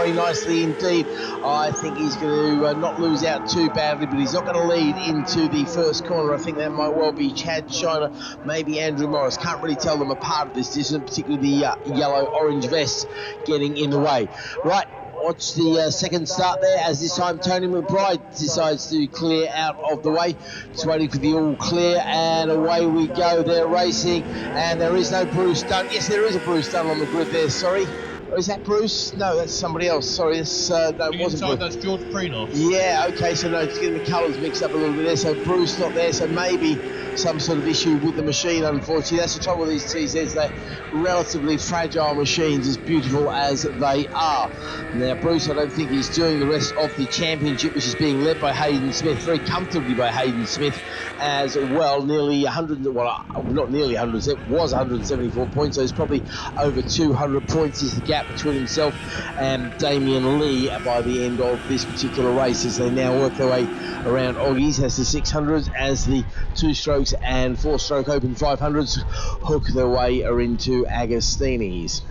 very nicely indeed. I think he's going to not lose out too badly, but he's not going to lead into the first corner. I think that might well be Chad Shiner, maybe Andrew Morris. Can't really tell them apart at this distance, particularly the yellow-orange vests getting in the way. Right. Watch the second start there, as this time Tony McBride decides to clear out of the way. Just waiting for the all clear, and away we go. They're racing, and there is no Bruce Dunn. Yes, there is a Bruce Dunn on the grid there, sorry. Oh, is that Bruce? No, that's somebody else. Sorry, this, no, it wasn't Bruce. That's George Prenos. Yeah, okay, so no, it's getting the colours mixed up a little bit there. So Bruce not there, so maybe some sort of issue with the machine, unfortunately. That's the trouble with these TZs. They're relatively fragile machines, as beautiful as they are. Now, Bruce, I don't think he's doing the rest of the championship, which is being led by Hayden Smith, very comfortably by Hayden Smith as well. Nearly 100, well, not nearly 100, it was 174 points, so it's probably over 200 points is the gap between himself and Damien Lee by the end of this particular race, as they now work their way around Oggies as the 600s, as the 2-strokes and 4-stroke Open 500s hook their way into Agostini's.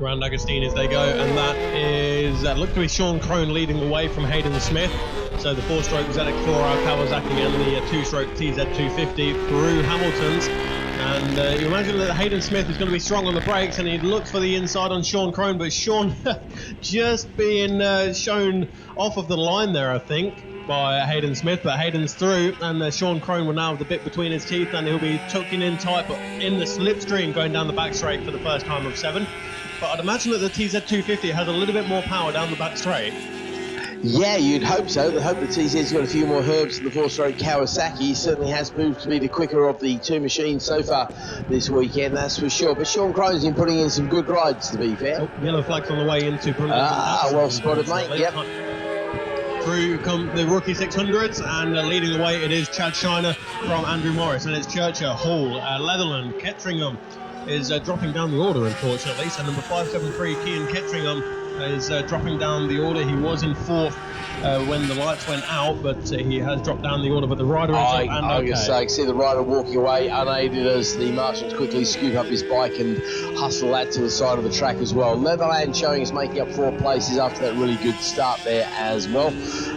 Around Agostini's they go, and that is look to be Sean Crone leading the way from Hayden Smith. So the 4-stroke ZX4 Kawasaki and the 2-stroke TZ250 through Hamilton's. And you imagine that Hayden Smith is going to be strong on the brakes, and he looks for the inside on Sean Crone, but Sean just being shown off of the line there, I think, by Hayden Smith. But Hayden's through, and Sean Crone will now have the bit between his teeth, and he'll be tucking in tight, but in the slipstream going down the back straight for the first time of 7. But I'd imagine that the TZ250 has a little bit more power down the back straight. Yeah, you'd hope so. I hope the TZ's got a few more herbs than the 4-stroke Kawasaki. He certainly has proved to be the quicker of the two machines so far this weekend, that's for sure. But Sean Crone's been putting in some good rides, to be fair. Oh, yellow flags on the way into Brundle. Well spotted, mate. Yep. Through come the rookie 600s, and leading the way it is Chad Shiner from Andrew Morris, and it's Churcher, Hall, Leatherland, Ketteringham is dropping down the order, unfortunately. So number 573, Kean Ketteringham, is dropping down the order. He was in 4th when the lights went out, but he has dropped down the order. But the rider is up and okay. I see the rider walking away unaided as the marshals quickly scoop up his bike and hustle that to the side of the track as well. Leatherland showing us making up 4 places after that really good start there as well.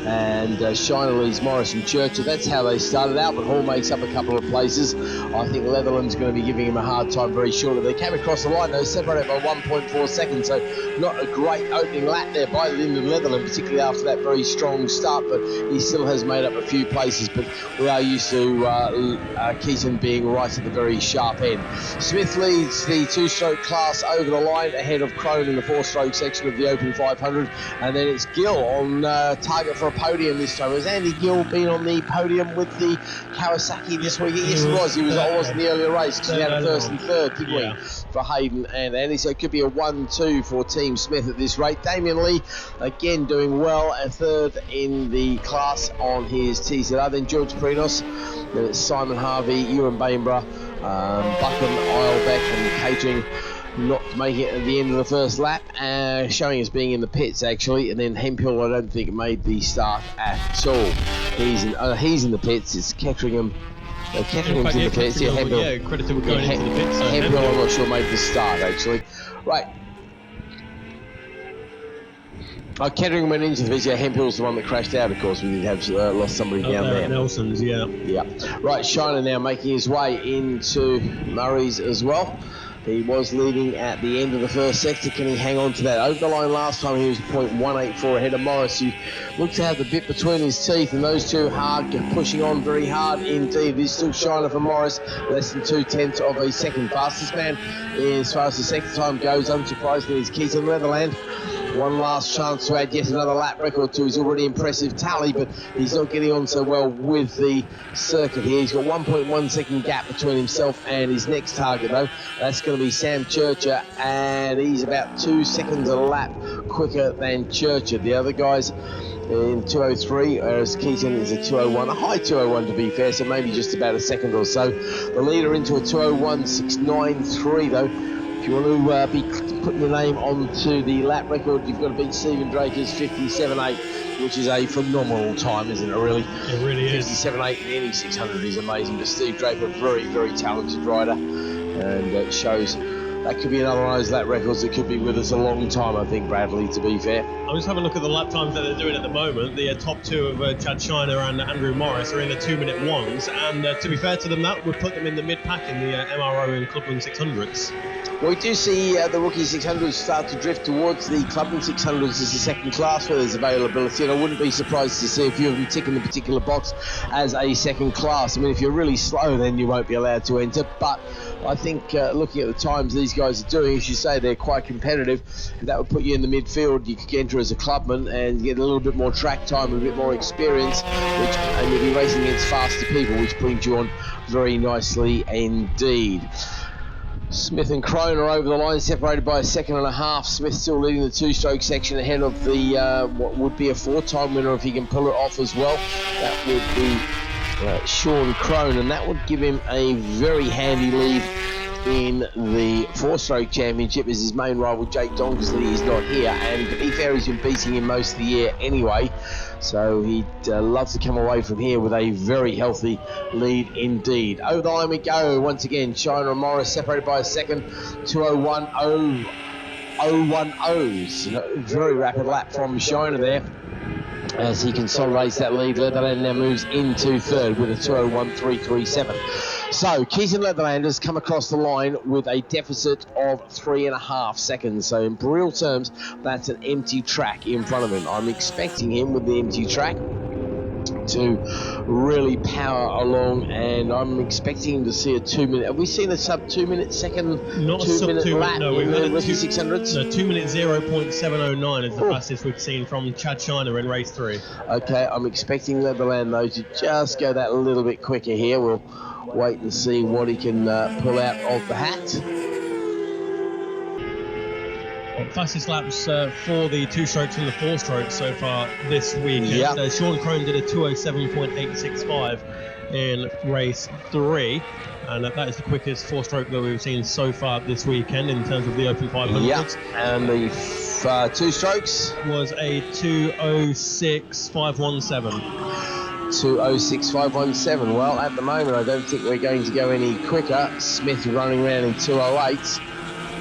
And Shiner leads Morris and Churchill. That's how they started out, but Hall makes up a couple of places. I think Leatherland's going to be giving him a hard time very shortly. They came across the line, though, separated by 1.4 seconds, so not a great opening lap there by Lyndon Leatherland, particularly after that very strong start, but he still has made up a few places. But we are used to Keaton being right at the very sharp end. Smith leads the 2-stroke class over the line ahead of Crone in the 4-stroke section of the Open 500, and then it's Gill on target for a podium this time. Has Andy Gill been on the podium with the Kawasaki this week? Yes, he was. He was in the earlier race because he had a 1st and 3rd, didn't we, for Hayden and Andy? So it could be a 1-2 for Team Smith at this rate. Damien Lee again doing well, a 3rd in the class on his TZR. Then George Prenos, then it's Simon Harvey, Ewan Bainborough, Buchan, Islebeck and Catering not making it at the end of the first lap, showing us being in the pits actually. And then Hemphill, I don't think made the start at all. He's in the pits. It's Ketteringham. Ketteringham's in the pits. Yeah, Hemphill. Yeah, credit to going into the pits. Hemphill, I'm not sure made the start actually. Right. Kettering went into the pits. Yeah, Hemphill's the one that crashed out, of course. We did have lost somebody down there. Nelson's, yeah. Right, Shiner now making his way into Murray's as well. He was leading at the end of the first sector. Can he hang on to that? Over the line last time, he was 0.184 ahead of Morris, who looked to have the bit between his teeth, and those two pushing on very hard indeed. He's still Shiner for Morris, less than 2/10 of a second. Fastest man as far as the sector time goes, unsurprisingly, is Keaton Leatherland. One last chance to add yet another lap record to his already impressive tally, but he's not getting on so well with the circuit here. He's got 1.1 second gap between himself and his next target, though. That's going to be Sam Churcher, and he's about 2 seconds a lap quicker than Churcher. The other guys in 2:03, whereas Keaton is a 2:01, a high 2:01 to be fair, so maybe just about a second or so. The leader into a 2:01.693 though. If you want to be putting your name onto the lap record, you've got to beat Stephen Draker's 57.8, which is a phenomenal time, isn't it, really? It really is. 57.8 in any 600 is amazing, but Steve Draker, very, very talented rider, and it shows that could be another one of those lap records that could be with us a long time, I think, Bradley, to be fair. I'm just having a look at the lap times that they're doing at the moment. The top two of Chad Shiner and Andrew Morris are in the 2-minute ones, and to be fair to them, that would put them in the mid-pack in the MRO and Clubman 600s. We do see the rookie 600s start to drift towards the Clubman 600s as a second class where there's availability, and I wouldn't be surprised to see a few of them tick in the particular box as a second class. I mean, if you're really slow, then you won't be allowed to enter, but I think looking at the times these guys are doing, as you say, they're quite competitive. That would put you in the midfield. You could enter as a clubman and get a little bit more track time, a bit more experience, and you'll be racing against faster people, which brings you on very nicely indeed. Smith and Crone are over the line, separated by a second and a half. Smith still leading the two-stroke section ahead of the what would be a four-time winner if he can pull it off as well. That would be Sean Crone, and that would give him a very handy lead in the four-stroke championship as his main rival Jake Donkersley is not here, and to be fair, he's been beating him most of the year anyway, so he'd love to come away from here with a very healthy lead indeed. Over the line we go once again. Shiner and Morris separated by a second. 2:01.010. Very rapid lap from Shiner there as he consolidates that lead. Leatherland now moves into third with a 2:01.337. So Keaton Leatherland has come across the line with a deficit of 3.5 seconds. So in real terms, that's an empty track in front of him. I'm expecting him with the empty track to really power along, and I'm expecting him to see a 2-minute. Have we seen a sub 2-minute second? Not a 2-minute sub 2 lap no, in we've had the a rookie 600s? No, 2-minute 0.709 is the fastest we've seen from Chad Shiner in race 3. Okay, I'm expecting Leatherland though to just go that a little bit quicker here. We'll wait and see what he can pull out of the hat. Fastest laps for the two strokes and the four strokes so far this weekend. Yep. Sean Crone did a 2:07.865 in race 3, and that is the quickest four stroke that we've seen so far this weekend in terms of the Open 500. Yep. And the two strokes was a 2:06.517. 2:06.517. Well, at the moment, I don't think we're going to go any quicker. Smith running around in 2:08.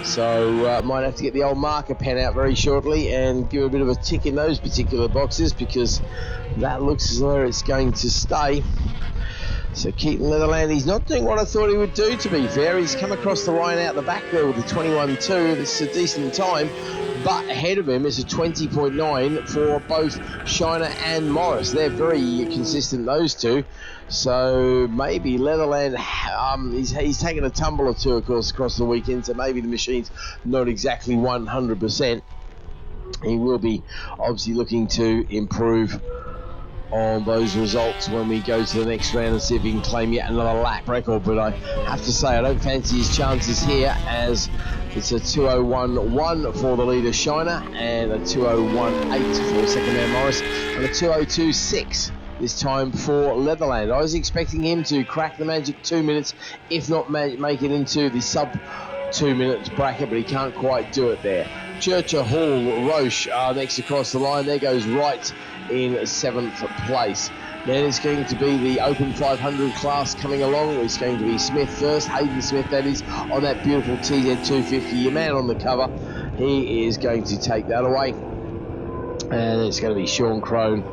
So might have to get the old marker pen out very shortly and give a bit of a tick in those particular boxes, because that looks as though it's going to stay. So Keaton Leatherland, he's not doing what I thought he would do, to be fair. He's come across the line out the back there with a 21.2. That's a decent time. But ahead of him is a 20.9 for both Shiner and Morris. They're very consistent, those two. So maybe Leatherland, he's taken a tumble or two, of course, across the weekend. So maybe the machine's not exactly 100%. He will be obviously looking to improve on those results when we go to the next round and see if he can claim yet another lap record. But I have to say, I don't fancy his chances here, as it's a 2:01.1 for the leader Shiner, and a 2:01.8 for second man Morris, and a 2:02.6 this time for Leatherland. I was expecting him to crack the magic 2 minutes, if not make it into the sub 2 minutes bracket, but he can't quite do it there. Churcher, Hall, Roche are next across the line. There goes Wright in 7th place. Then it's going to be the Open 500 class coming along. It's going to be Smith first, Hayden Smith that is, on that beautiful TZ250, your man on the cover. He is going to take that away. And it's going to be Sean Crone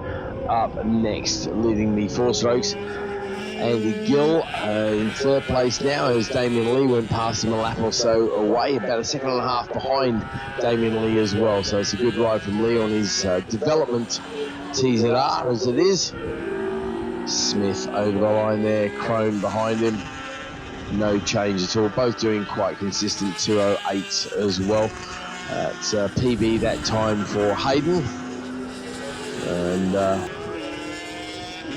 up next, leading the four strokes. Andy Gill in third place now, as Damien Lee went past him a lap or so away, about a second and a half behind Damien Lee as well. So it's a good ride from Lee on his development TZR as it is. Smith over the line there, Crone behind him. No change at all, both doing quite consistent 2:08 as well. It's PB that time for Hayden, and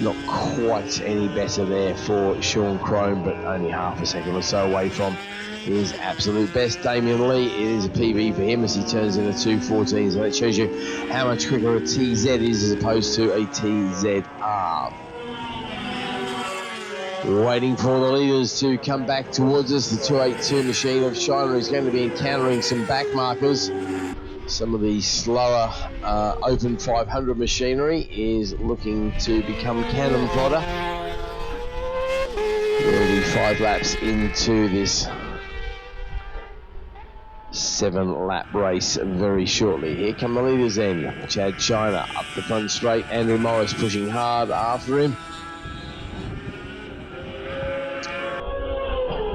not quite any better there for Sean Crone, but only half a second or so away from his absolute best. Damien Lee, it is a PB for him as he turns in a 2:14, so that shows you how much quicker a TZ is as opposed to a TZR. We're waiting for the leaders to come back towards us. The 282 machine of Shiner is going to be encountering some back markers. Some of the slower Open 500 machinery is looking to become cannon fodder. We'll be 5 laps into this 7-lap race very shortly. Here come the leaders then. Chad Shiner up the front straight. Andrew Morris pushing hard after him.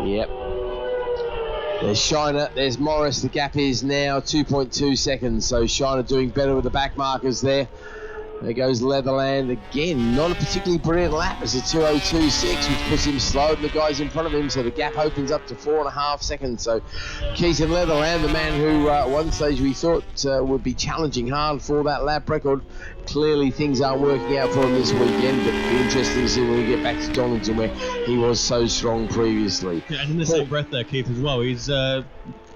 Yep. There's Shiner, there's Morris. The gap is now 2.2 seconds. So Shiner doing better with the back markers there. There goes Leatherland again. Not a particularly brilliant lap. It's a 2:02.6, which puts him slower than the guys in front of him. So the gap opens up to 4.5 seconds. So Keaton Leatherland, the man who at one stage we thought would be challenging hard for that lap record. Clearly things aren't working out for him this weekend, but it'll be interesting to see when we get back to Donington where he was so strong previously. Yeah, and in the same breath there, Keith, as well. He's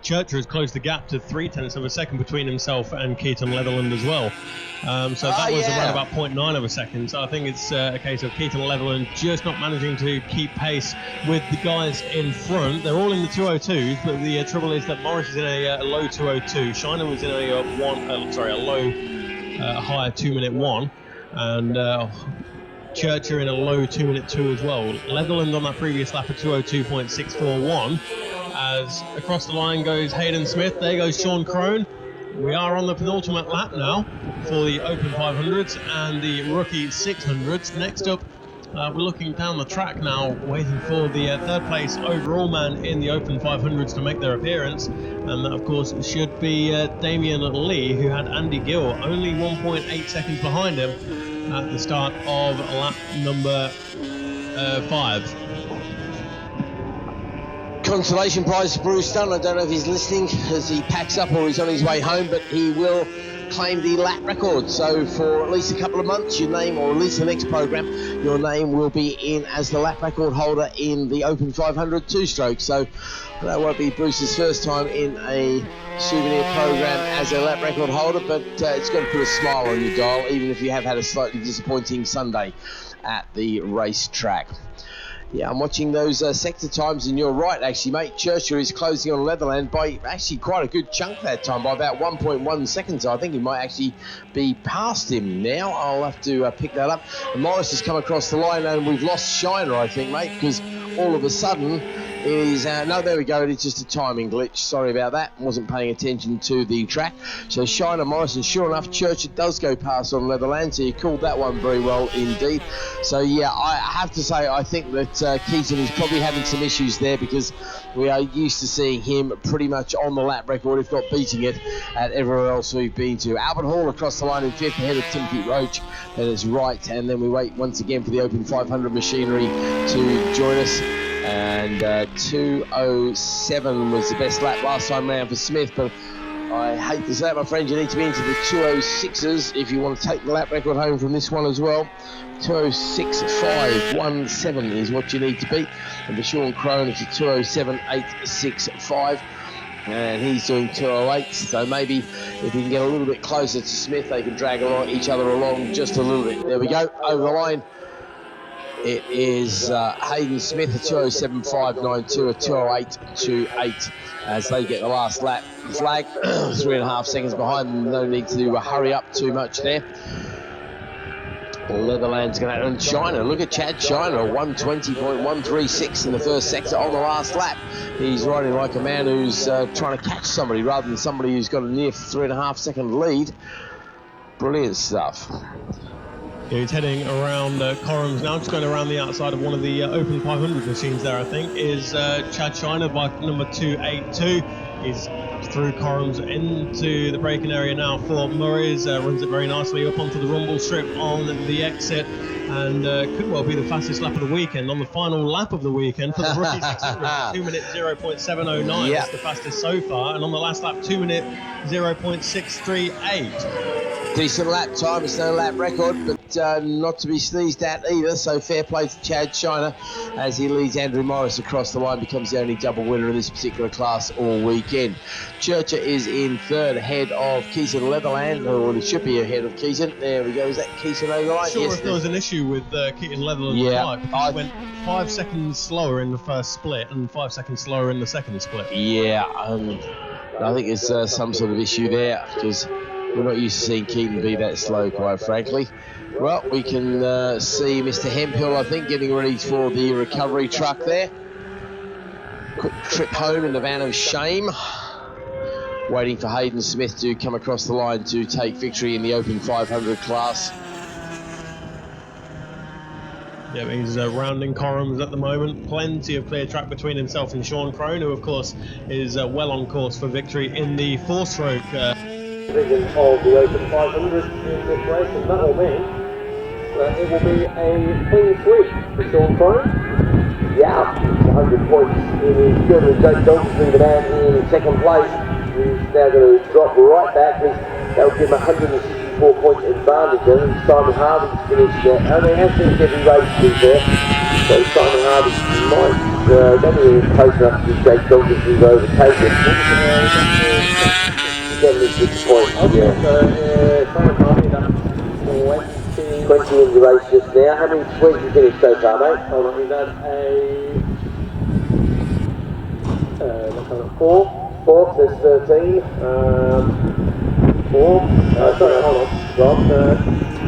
Churcher has closed the gap to 0.3 of a second between himself and Keaton Leatherland as well. So that was around about 0.9 of a second. So I think it's a case of Keaton Leatherland just not managing to keep pace with the guys in front. They're all in the 2:02s, but the trouble is that Morris is in a low 2:02. Shiner was in a higher 2-minute 1, and Churcher in a low 2-minute 2 as well. Leatherland on that previous lap of 2:02.641. As across the line goes Hayden Smith, there goes Sean Crone. We are on the penultimate lap now for the Open 500s and the Rookie 600s. Next up, we're looking down the track now, waiting for the third place overall man in the Open 500s to make their appearance. And that, of course, should be Damian Lee, who had Andy Gill only 1.8 seconds behind him at the start of lap number 5. Consolation prize for Bruce Dunn. I don't know if he's listening as he packs up or he's on his way home, but he will claim the lap record. So for at least a couple of months, your name, or at least the next program, your name will be in as the lap record holder in the Open 500 two-stroke. So that won't be Bruce's first time in a souvenir program as a lap record holder, but it's going to put a smile on your dial, even if you have had a slightly disappointing Sunday at the racetrack. Yeah, I'm watching those sector times, and you're right, actually, mate. Churchill is closing on Leatherland by actually quite a good chunk that time, by about 1.1 seconds. I think he might actually be past him now. I'll have to pick that up. And Morris has come across the line, and we've lost Shiner, I think, mate, because all of a sudden it is... no, there we go. It's just a timing glitch. Sorry about that. Wasn't paying attention to the track. So Shiner, Morris, and sure enough, Churchill does go past on Leatherland, so you called that one very well indeed. So, yeah, I have to say, I think that Keaton is probably having some issues there, because we are used to seeing him pretty much on the lap record, if not beating it, at everywhere else we've been to. Albert Hall across the line in 5th, ahead of Timothy Roach. That is right, and then we wait once again for the Open 500 machinery to join us. And 2:07 was the best lap last time round for Smith, but I hate to say it, my friend, you need to be into the 2:06s if you want to take the lap record home from this one as well. 2:06.517 is what you need to beat, and for Sean Crone it's a 2:07.865, and he's doing 2:08. So maybe if he can get a little bit closer to Smith, they can drag each other along just a little bit. There we go, over the line. It is Hayden Smith, a 2:07.592, a 2:08.28 as they get the last lap flag. 3.5 seconds behind them. No need to hurry up too much there. Leatherland's going to... And Shiner, look at Chad Shiner, 1:20.136 in the first sector on the last lap. He's riding like a man who's trying to catch somebody rather than somebody who's got a near 3.5 second lead. Brilliant stuff. Yeah, he's heading around Corrams now, just going around the outside of one of the Open 500 machines there, I think, is Chad Shiner, bike number 282. He's through Corrams into the braking area now for Murray's, runs it very nicely up onto the rumble strip on the exit, and could well be the fastest lap of the weekend on the final lap of the weekend for the Rookie 600. 2 minute 0.709 Yep. is the fastest so far, and on the last lap 2 minute 0.638. Decent lap time. It's no lap record, but not to be sneezed at either. So fair play to Chad Shiner as he leads Andrew Morris across the line, becomes the only double winner in this particular class all weekend. Churcher is in third, ahead of Keaton Leatherland, or he should be ahead of Keaton. There we go. Is that Keaton over the line? Sure, yes, if there was an issue with Keaton Leatherland's bike, because he went 5 seconds slower in the first split and 5 seconds slower in the second split. Yeah, I think it's some sort of issue there, because we're not used to seeing Keaton be that slow, quite frankly. Well, we can see Mr. Hemphill, I think, getting ready for the recovery truck there. Quick trip home in the van of shame. waiting for Hayden Smith to come across the line to take victory in the Open 500 class. Yeah, he's rounding corrals at the moment. Plenty of clear track between himself and Sean Crone, who of course is well on course for victory in the four-stroke. Division of the Open 500 in this race, and that will mean that it will be a clean sweep for Sean Crone. Yeah, 100 points in his good, and Jake Johnson, the man in second place, is now going to drop right back. That will give him 164 points advantage, and Simon Harvey's finished there. And he has finished every race to be there, so Simon Harvey might don't be close enough to Jake Johnson to overtake him. 76 points, yeah. So Simon Harvey, that's 20 in the race just now. How many sweeps you finished so far, mate? Hold on, we've had four. Fourth, there's 13. Four. Sorry, hold on. Rob,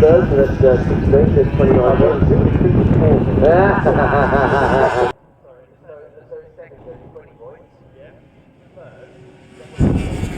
third, so that's 16. There's 29 points. Sorry, so second, 20 points. Yeah. Third.